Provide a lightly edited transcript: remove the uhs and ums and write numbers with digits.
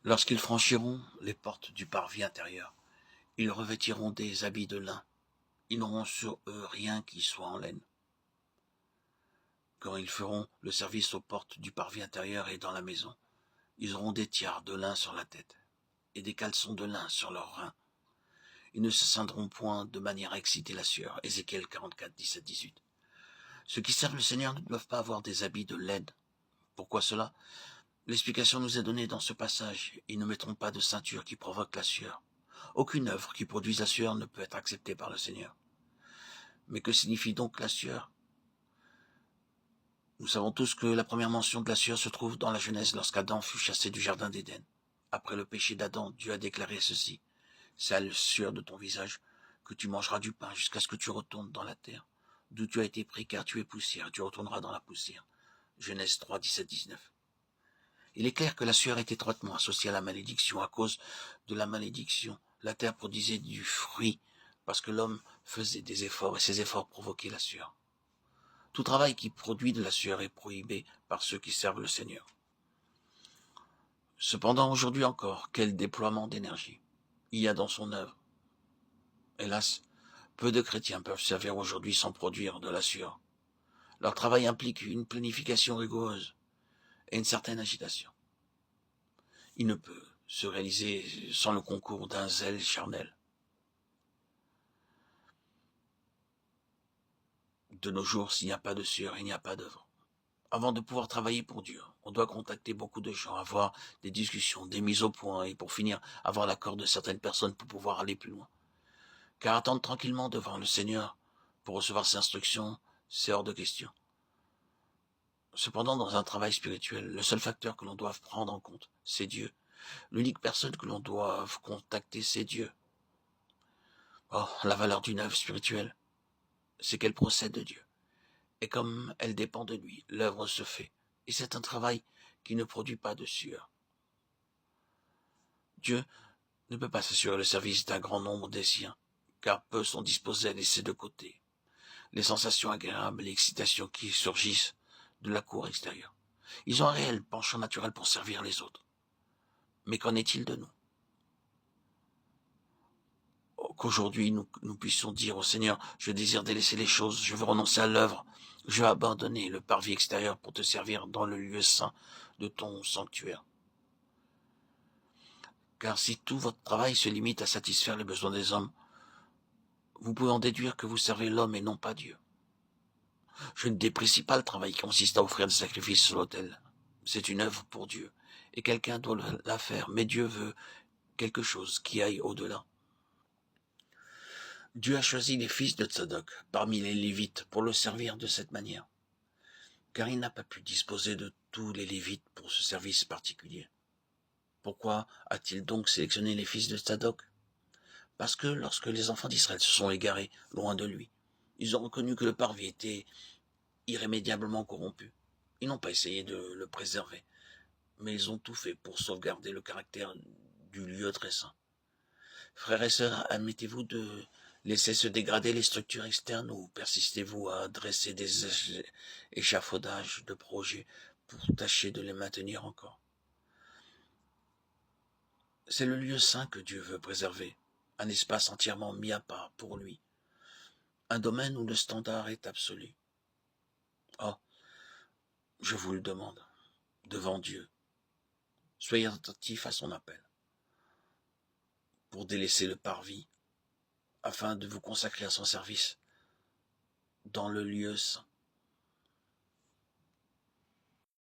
Lorsqu'ils franchiront les portes du parvis intérieur, ils revêtiront des habits de lin. Ils n'auront sur eux rien qui soit en laine. Quand ils feront le service aux portes du parvis intérieur et dans la maison, ils auront des tiares de lin sur la tête et des caleçons de lin sur leurs reins. Ils ne se ceindront point de manière à exciter la sueur. Ézéchiel 44, 17, 18. Ceux qui servent le Seigneur ne doivent pas avoir des habits de laine. Pourquoi cela? L'explication nous est donnée dans ce passage. Ils ne mettront pas de ceinture qui provoque la sueur. Aucune œuvre qui produise la sueur ne peut être acceptée par le Seigneur. Mais que signifie donc la sueur? Nous savons tous que la première mention de la sueur se trouve dans la Genèse lorsqu'Adam fut chassé du jardin d'Éden. Après le péché d'Adam, Dieu a déclaré ceci: c'est à la sueur de ton visage que tu mangeras du pain jusqu'à ce que tu retournes dans la terre, d'où tu as été pris, car tu es poussière, tu retourneras dans la poussière. Genèse 3, 17, 19. Il est clair que la sueur est étroitement associée à la malédiction. À cause de la malédiction, la terre produisait du fruit parce que l'homme faisait des efforts et ces efforts provoquaient la sueur. Tout travail qui produit de la sueur est prohibé par ceux qui servent le Seigneur. Cependant, aujourd'hui encore, quel déploiement d'énergie il y a dans son œuvre. Hélas, peu de chrétiens peuvent servir aujourd'hui sans produire de la sueur. Leur travail implique une planification rigoureuse et une certaine agitation. Il ne peut se réaliser sans le concours d'un zèle charnel. De nos jours, s'il n'y a pas de sueur, il n'y a pas d'œuvre. Avant de pouvoir travailler pour Dieu, on doit contacter beaucoup de gens, avoir des discussions, des mises au point et pour finir, avoir l'accord de certaines personnes pour pouvoir aller plus loin. Car attendre tranquillement devant le Seigneur pour recevoir ses instructions, c'est hors de question. Cependant, dans un travail spirituel, le seul facteur que l'on doit prendre en compte, c'est Dieu. L'unique personne que l'on doit contacter, c'est Dieu. Oh, la valeur d'une œuvre spirituelle, c'est qu'elle procède de Dieu. Et comme elle dépend de lui, l'œuvre se fait. Et c'est un travail qui ne produit pas de sueur. Dieu ne peut pas s'assurer le service d'un grand nombre des siens, car peu sont disposés à laisser de côté les sensations agréables et l'excitation qui surgissent de la cour extérieure. Ils ont un réel penchant naturel pour servir les autres. Mais qu'en est-il de nous? Qu'aujourd'hui nous puissions dire au Seigneur: je désire délaisser les choses, je veux renoncer à l'œuvre, je veux abandonner le parvis extérieur pour te servir dans le lieu saint de ton sanctuaire. Car si tout votre travail se limite à satisfaire les besoins des hommes, vous pouvez en déduire que vous servez l'homme et non pas Dieu. Je ne déprécie pas le travail qui consiste à offrir des sacrifices sur l'autel. C'est une œuvre pour Dieu, et quelqu'un doit la faire, mais Dieu veut quelque chose qui aille au-delà. Dieu a choisi les fils de Tsadok parmi les Lévites pour le servir de cette manière, car il n'a pas pu disposer de tous les Lévites pour ce service particulier. Pourquoi a-t-il donc sélectionné les fils de Tsadok? Parce que lorsque les enfants d'Israël se sont égarés loin de lui, ils ont reconnu que le parvis était irrémédiablement corrompu. Ils n'ont pas essayé de le préserver, mais ils ont tout fait pour sauvegarder le caractère du lieu très saint. Frères et sœurs, admettez-vous de laisser se dégrader les structures externes ou persistez-vous à dresser des échafaudages de projets pour tâcher de les maintenir encore? C'est le lieu saint que Dieu veut préserver, un espace entièrement mis à part pour lui, un domaine où le standard est absolu. Oh, je vous le demande, devant Dieu, soyez attentifs à son appel, pour délaisser le parvis, afin de vous consacrer à son service dans le lieu saint.